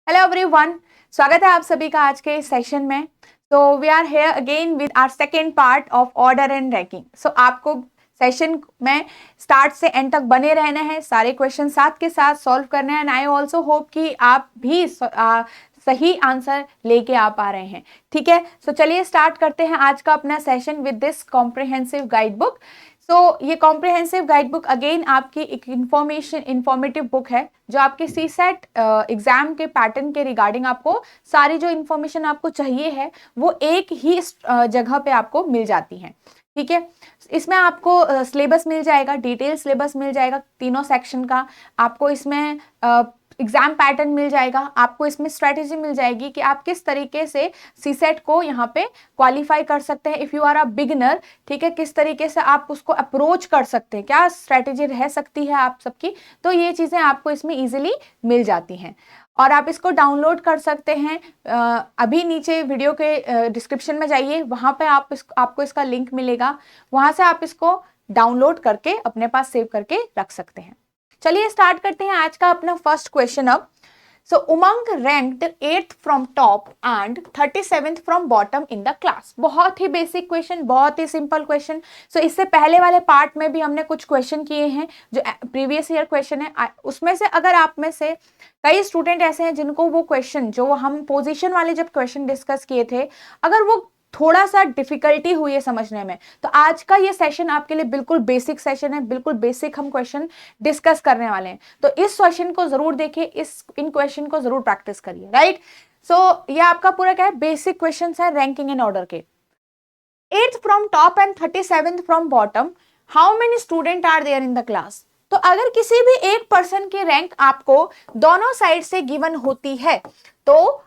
Hello everyone, स्वागत है आप सभी का आज के सेशन में। तो we are here again with our second part of order and ranking. So आपको सेशन में स्टार्ट से एंड तक बने रहना है, सारे क्वेश्चन साथ के साथ सॉल्व करने हैं। एंड आई ऑल्सो होप कि आप भी सही आंसर लेके आ पा रहे हैं। ठीक है, सो चलिए स्टार्ट करते हैं आज का अपना session with this comprehensive guide book. ये कॉम्प्रिहेंसिव गाइड बुक अगेन आपकी एक इंफॉर्मेटिव बुक है जो आपके सीसेट एग्जाम के पैटर्न के रिगार्डिंग आपको सारी जो इन्फॉर्मेशन आपको चाहिए है वो एक ही जगह पे आपको मिल जाती है। ठीक है, इसमें आपको सिलेबस मिल जाएगा, डिटेल सिलेबस मिल जाएगा तीनों सेक्शन का। आपको इसमें एग्जाम पैटर्न मिल जाएगा, आपको इसमें स्ट्रेटेजी मिल जाएगी कि आप किस तरीके से सीसेट को यहाँ पे क्वालिफाई कर सकते हैं if you are a beginner. ठीक है, किस तरीके से आप उसको अप्रोच कर सकते हैं, क्या स्ट्रेटेजी रह सकती है आप सबकी। तो ये चीजें आपको इसमें इजीली मिल जाती हैं और आप इसको डाउनलोड कर सकते हैं। अभी नीचे वीडियो के डिस्क्रिप्शन में जाइए, वहां पे आपको इसका लिंक मिलेगा, वहां से आप इसको डाउनलोड करके अपने पास सेव करके रख सकते हैं। चलिए स्टार्ट करते हैं आज का अपना फर्स्ट क्वेश्चन अब। So Umang ranked 8th from top and 37th from bottom in the class. बहुत ही बेसिक क्वेश्चन, बहुत ही सिंपल क्वेश्चन। सो इससे पहले वाले पार्ट में भी हमने कुछ क्वेश्चन किए हैं जो प्रीवियस ईयर क्वेश्चन है, उसमें से अगर आप में से कई स्टूडेंट ऐसे हैं जिनको वो क्वेश्चन जो हम पोजीशन वाले जब क्वेश्चन डिस्कस किए थे, अगर वो थोड़ा सा डिफिकल्टी हुई है समझने में, तो आज का ये सेशन आपके लिए बिल्कुल बेसिक सेशन है, बिल्कुल बेसिक हम क्वेश्चन डिस्कस करने वाले हैं। तो इस क्वेश्चन को जरूर देखिए, इन क्वेश्चन को जरूर प्रैक्टिस करिए। राइट, सो ये आपका पूरा क्या है, बेसिक क्वेश्चन है रैंकिंग एंड ऑर्डर के। 8th from top and 37th from bottom, how many student are there in the class. तो अगर किसी भी एक पर्सन की रैंक आपको दोनों साइड से गिवन होती है, तो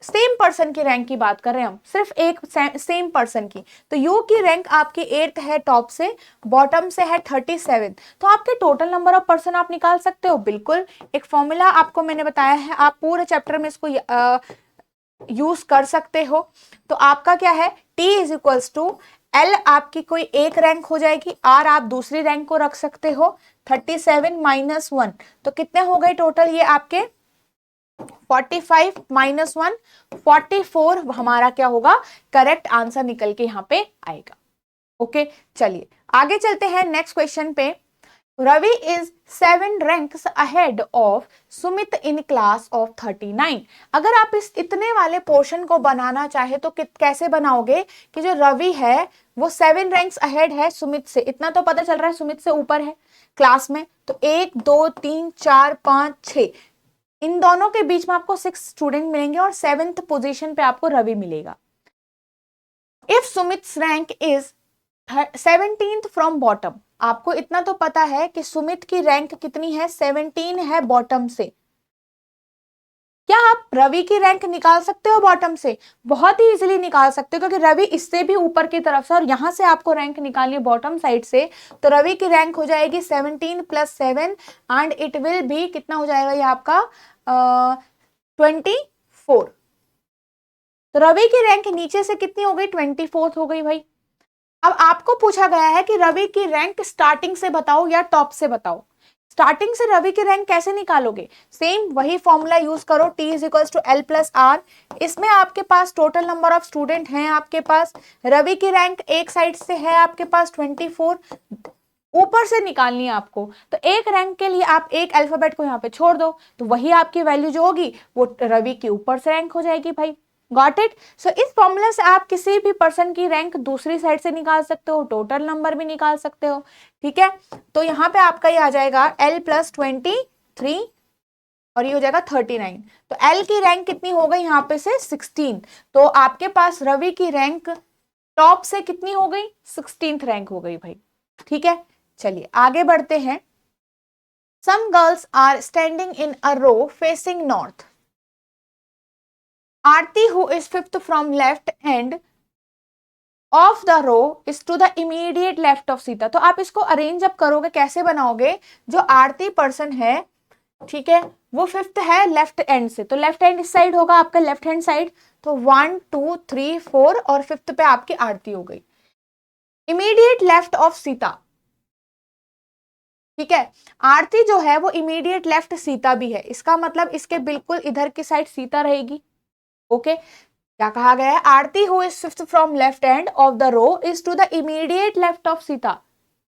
सेम पर्सन की रैंक की बात कर रहे हैं हम, सिर्फ एक सेम पर्सन की। तो यू की रैंक आपकी 8th है टॉप से, बॉटम से है 37। तो आपके टोटल नंबर ऑफ पर्सन आप निकाल सकते हो। बिल्कुल, एक फॉर्मूला आपको मैंने बताया है, आप पूरे चैप्टर में इसको यूज कर सकते हो। तो आपका क्या है, T is equals to L, आपकी कोई एक रैंक हो जाएगी, R आप दूसरी रैंक को रख सकते हो, 37 माइनस 1, तो कितने हो गए टोटल ये आपके 45 माइनस 1 44 हमारा क्या होगा, करेक्ट आंसर निकल के यहाँ पे आएगा। ओके, चलिए आगे चलते हैं नेक्स्ट क्वेश्चन पे। Ravi is 7 ranks ahead of Sumit in class of 39। अगर आप इस इतने वाले पोर्शन को बनाना चाहे तो कैसे बनाओगे कि जो रवि है वो 7 रैंक्स अहेड है सुमित से, इतना तो पता चल रहा है सुमित से ऊपर है क्लास में। तो 1 2 3 4 5 6, इन दोनों के बीच में आपको 6 स्टूडेंट मिलेंगे और 7th पोजीशन पे आपको रवि मिलेगा। If Sumit's rank is 17th from bottom, आपको इतना तो पता है कि सुमित की रैंक कितनी है, 17 है बॉटम से। क्या आप रवि की रैंक निकाल सकते हो बॉटम से? बहुत ही इजीली निकाल सकते हो, क्योंकि रवि इससे भी ऊपर की तरफ से, और यहां से आपको रैंक निकालनी है बॉटम साइड से। तो रवि की रैंक हो जाएगी 17 + 7 एंड इट विल बी, कितना हो जाएगा ये आपका 24। तो रवि की रैंक नीचे से कितनी हो गई, 24th हो गई भाई। अब आपको पूछा गया है कि रवि की रैंक स्टार्टिंग से बताओ या टॉप से बताओ। स्टार्टिंग से रवि की रैंक कैसे निकालोगे, सेम वही फॉर्मूला यूज करो, T is equals to L plus R। इसमें आपके पास टोटल नंबर ऑफ स्टूडेंट हैं, आपके पास रवि की रैंक एक साइड से है आपके पास 24, ऊपर से निकालनी है आपको। तो एक रैंक के लिए आप एक अल्फाबेट को यहाँ पे छोड़ दो, तो वही आपकी वैल्यू जो होगी वो रवि के ऊपर से रैंक हो जाएगी भाई। Got it. सो इस फॉर्मूला से आप किसी भी पर्सन की रैंक दूसरी साइड से निकाल सकते हो, टोटल नंबर भी निकाल सकते हो। ठीक है, तो यहाँ पे आपका ये आ जाएगा L + 23 और ये हो जाएगा 39। तो L की रैंक कितनी हो गई यहाँ पे से 16। तो आपके पास रवि की रैंक टॉप से कितनी हो गई, 16th रैंक हो गई भाई। ठीक है, चलिए आगे बढ़ते हैं। Some girls are standing in a row facing north. Aarti, who is 5th from left end of the row, is to the immediate left of Sita। तो आप इसको अरेंज जब करोगे कैसे बनाओगे, जो आरती पर्सन है, ठीक है, वो 5th है लेफ्ट एंड से, तो लेफ्ट हैंड इस साइड होगा आपका, लेफ्ट हैंड साइड। तो 1 2 3 4 और 5th पे आपकी आरती हो गई। इमीडिएट लेफ्ट ऑफ सीता, ठीक है। आरती जो है वो इमीडिएट लेफ्ट सीता भी है, इसका मतलब इसके बिल्कुल इधर की साइड सीता रहेगी। ओके, क्या कहा गया है, Aarti who is fifth from left end of the row is to the immediate left of Sita.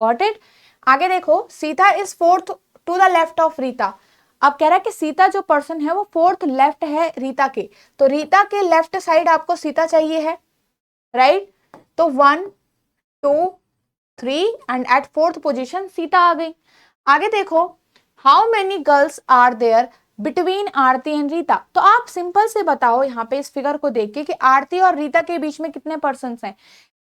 Got it. आगे देखो, Sita is fourth to the left of Rita. अब कह रहा है कि सीता जो पर्सन है वो फोर्थ लेफ्ट है रीता के, तो रीता के लेफ्ट साइड आपको सीता चाहिए है, राइट। तो 1 2 3 and at fourth position Sita आ गई। आगे देखो, how many girls are there between Aarti and Rita. तो आप सिंपल से बताओ यहाँ पे इस फिगर को देख के कि आरती और रीता के बीच में कितने पर्सन हैं।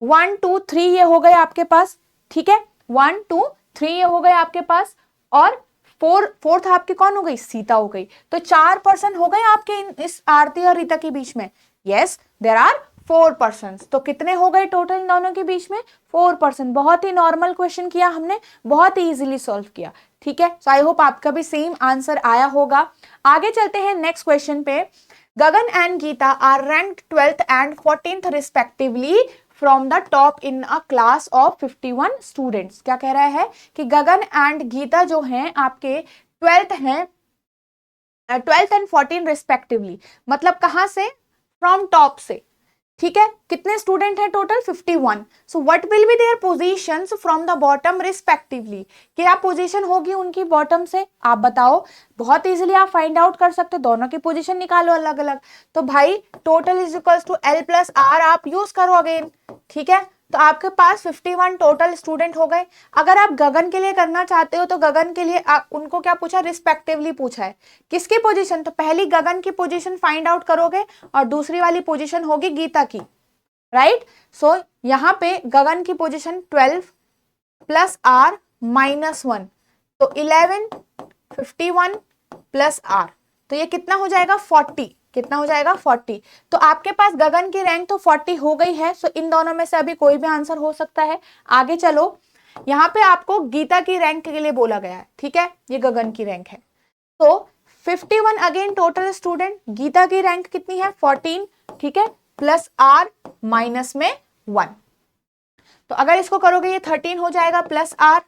1 2 3 ये हो गए आपके पास, ठीक है, 1 2 3 ये हो गए आपके पास, और फोर्थ आपकी कौन हो गई, सीता हो गई। तो 4 पर्सन हो गए आपके इस आरती और रीता के बीच में। Yes, there are 4 person. तो कितने हो गए टोटल इन दोनों के बीच में, 4 पर्सन। बहुत ही नॉर्मल क्वेश्चन किया हमने, बहुत ही इजीली सॉल्व किया, ठीक है। सो आई होप आपका भी सेम आंसर आया होगा। आगे चलते हैं नेक्स्ट क्वेश्चन पे। Gagan and Geeta are ranked 12th and 14th respectively from the top in a class of 51 students. क्या कह रहा है कि गगन एंड गीता जो हैं आपके 12th हैं, 12th एंड 14 रिस्पेक्टिवली, मतलब कहां से, फ्रॉम टॉप से, ठीक है। कितने स्टूडेंट हैं total, 51। So what will be their positions from the bottom respectively, क्या पोजीशन होगी उनकी बॉटम से, आप बताओ। बहुत इजीली आप फाइंड आउट कर सकते हो, दोनों की पोजीशन निकालो अलग अलग। तो भाई total is equals to L plus R आप यूज करो अगेन, ठीक है। तो आपके पास 51 टोटल स्टूडेंट हो गए। अगर आप गगन के लिए करना चाहते हो तो गगन के लिए उनको क्या पूछा, रिस्पेक्टिवली पूछा है, किसकी पोजीशन, तो पहली गगन की पोजीशन फाइंड आउट करोगे और दूसरी वाली पोजीशन होगी गीता की, राइट। सो यहां पे गगन की पोजीशन 12 प्लस R -1, तो 11 51 प्लस R, तो ये कितना हो जाएगा 40, कितना हो जाएगा 40। तो आपके पास गगन की रैंक तो 40 हो गई है। सो इन दोनों में से अभी कोई भी आंसर हो सकता है। आगे चलो, यहाँ पे आपको गीता की रैंक के लिए बोला गया है, ठीक है, ये गगन की रैंक है। तो 51 अगेन टोटल स्टूडेंट, गीता की रैंक कितनी है 14, ठीक है, प्लस R माइनस में 1, तो अगर इसको करोगे ये 13 हो जाएगा प्लस R,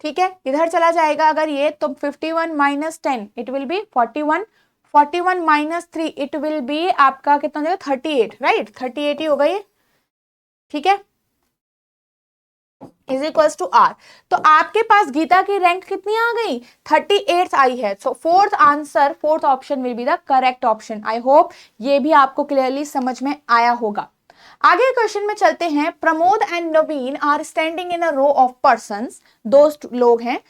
ठीक है, इधर चला जाएगा अगर ये, तो 51 minus 10 it will be 41, 41 minus 3 it will be आपका कितना हो जाएगा 38, राइट, 38 ही होगा ये, ठीक है, इज इक्वल्स टू R। तो आपके पास गीता की रैंक कितनी आ गई, 38 आई है। So fourth answer, fourth option will be the correct option. I hope ये भी आपको क्लियरली समझ में आया होगा। आगे क्वेश्चन में चलते हैं। Pramod and Naveen are standing in a row of persons, दो लोग हैं।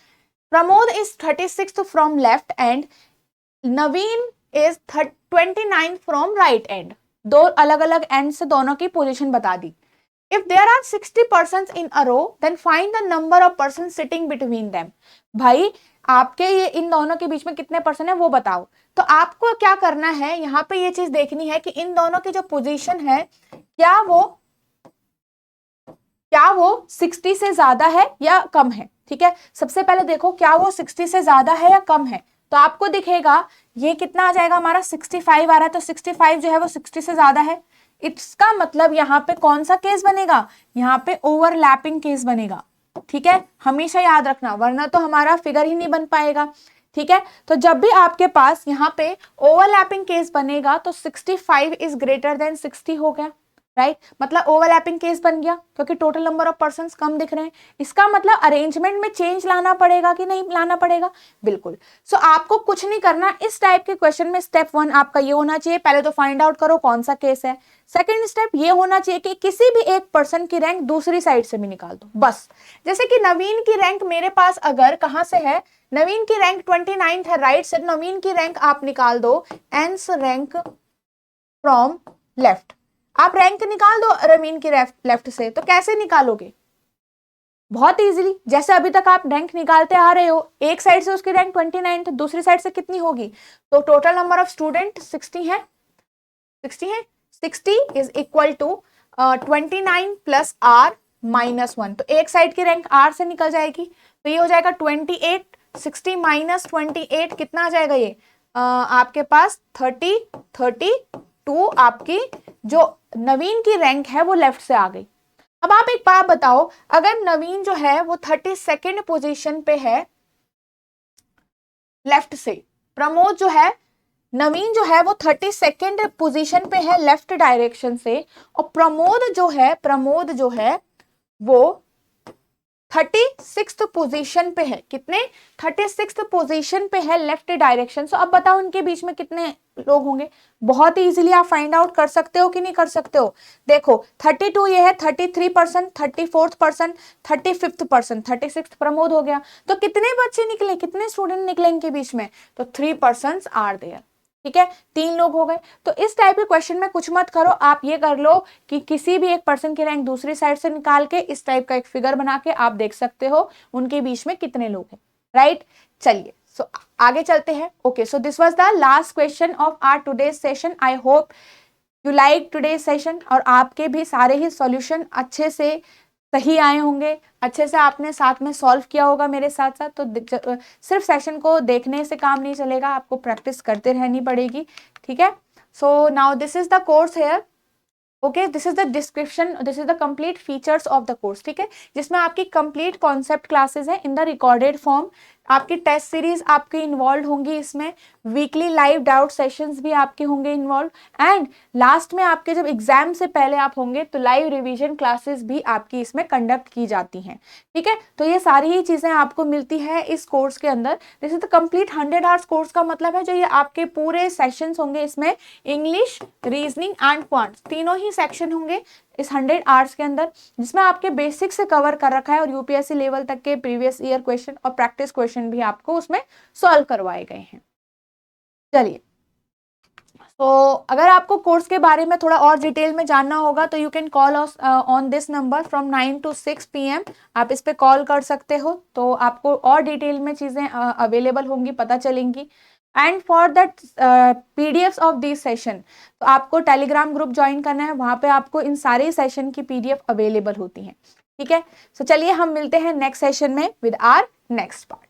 Pramod is 36th from left and Naveen is 29 from right end. दो अलग अलग एंड से दोनों की पोजीशन बता दी। If there are 60 persons in a row, then find the number of persons sitting between them. भाई आपके ये इन दोनों के बीच में कितने पर्सन है वो बताओ। तो आपको क्या करना है, यहाँ पे ये चीज देखनी है कि इन दोनों की जो पोजीशन है क्या वो 60 से ज्यादा है या कम है, ठीक है। सबसे पहले देखो क्या वो 60 से ज्यादा है या कम है, तो आपको दिखेगा ये कितना आ जाएगा हमारा 65 आ रहा है, तो 65 जो है वो 60 से ज्यादा है। इसका मतलब यहाँ पे कौन सा केस बनेगा, यहाँ पे ओवरलैपिंग केस बनेगा, ठीक है, हमेशा याद रखना, वरना तो हमारा फिगर ही नहीं बन पाएगा, ठीक है। तो जब भी आपके पास यहाँ पे ओवरलैपिंग केस बनेगा तो 65 इज ग्रेटर देन 60 हो गया, राइट, मतलब ओवरलैपिंग केस बन गया क्योंकि टोटल नंबर ऑफ पर्संस कम दिख रहे हैं। इसका मतलब अरेंजमेंट में चेंज लाना पड़ेगा कि नहीं लाना पड़ेगा, बिल्कुल। सो आपको कुछ नहीं करना, इस टाइप के क्वेश्चन में स्टेप 1 आपका ये होना चाहिए, पहले तो फाइंड आउट करो कौन सा केस है। सेकंड स्टेप ये होना चाहिए कि किसी भी एक पर्सन की रैंक दूसरी साइड से भी निकाल दो, बस। जैसे कि नवीन की रैंक मेरे पास अगर कहां से है, नवीन की रैंक 29 है राइट से, नवीन की रैंक आप निकाल दो एंस रैंक फ्रॉम लेफ्ट, आप रैंक निकाल दो रमीन की लेफ्ट से। तो कैसे निकालोगे, बहुत इजीली, जैसे अभी तक आप रैंक निकालते आ रहे हो, एक साइड से उसकी रैंक 29 तो दूसरी साइड से कितनी होगी, तो टोटल नंबर ऑफ स्टूडेंट 60 है, 60 is equal to 29 plus R -1, तो एक साइड की रैंक R से निकल जाएगी, तो ये हो जाएगा 28, 60 माइनस 28 कितना आ जाएगा ये आपके पास 32 आपकी जो नवीन की रैंक है वो लेफ्ट से आ गई। अब आप एक बात बताओ, अगर नवीन जो है वो 32nd पोजीशन पे है लेफ्ट से, प्रमोद जो है, नवीन जो है वो 32nd पोजीशन पे है लेफ्ट डायरेक्शन से, और प्रमोद जो है वो 36th पोजीशन पे है। कितने? 36th पोजीशन पे है लेफ्ट डायरेक्शन। सो अब बताओ इनके बीच में कितने लोग होंगे? बहुत ही इजीली आप फाइंड आउट कर सकते हो कि नहीं कर सकते हो? देखो 32 ये है, 33%, 34th person, 35th person, 36th Pramod हो गया। तो कितने बच्चे निकले, कितने स्टूडेंट निकले इनके बीच में? तो 3 पर्सन आर देयर। ठीक है, 3 लोग हो गए। तो इस टाइप के क्वेश्चन में कुछ मत करो, आप ये कर लो कि किसी भी एक पर्सन की रैंक दूसरी साइड से निकाल के इस टाइप का एक फिगर बना के आप देख सकते हो उनके बीच में कितने लोग हैं। राइट, चलिए सो आगे चलते हैं। Okay, so this was the last question of our today's session. I hope you like today's session, और आपके भी सारे ही सॉल्यूशन अच्छे से सही आए होंगे, अच्छे से आपने साथ में सॉल्व किया होगा मेरे साथ साथ। तो सिर्फ सेशन को देखने से काम नहीं चलेगा, आपको प्रैक्टिस करते रहनी पड़ेगी। ठीक है, so now this is the course here. Okay, this is the description, this is the complete features of the course. ठीक है, जिसमें आपकी कंप्लीट कॉन्सेप्ट क्लासेस है इन द रिकॉर्डेड फॉर्म, आपकी टेस्ट सीरीज आपकी इन्वॉल्व होंगी इसमें, वीकली लाइव डाउट सेशंस भी आपके होंगे इन्वॉल्व, एंड लास्ट में आपके जब एग्जाम से पहले आप होंगे तो लाइव रिवीजन क्लासेस भी आपकी इसमें कंडक्ट की जाती हैं। ठीक है, तो ये सारी ही चीजें आपको मिलती है इस कोर्स के अंदर। This is the complete 100 hours course का मतलब है जो ये आपके पूरे सेशंस होंगे, इसमें इंग्लिश, रीजनिंग एंड क्वांट्स तीनों ही सेक्शन होंगे इस 100 आवर्स के अंदर, जिसमें आपके बेसिक से कवर कर रखा है और यूपीएससी लेवल तक के प्रीवियस ईयर क्वेश्चन और प्रैक्टिस क्वेश्चन भी आपको उसमें सॉल्व करवाए गए हैं। चलिए, तो अगर आपको कोर्स के बारे में थोड़ा और डिटेल में जानना होगा तो you can call us on this number from 9 to 6 PM। आप इस पे कॉल कर सकते हो, तो आपको और डिटेल में चीज़ें अवेलेबल होंगी, पता चलेंगी। And for that PDFs of this session, तो आपको टेलीग्राम ग्रुप ज्वाइन करना है, वहाँ पे आपको इन सारे सेशन की पीडीएफ अवेलेबल होती हैं। ठीक है, सो चलिए हम मिलते हैं नेक्स्ट सेशन में विद आवर नेक्स्ट पार्ट।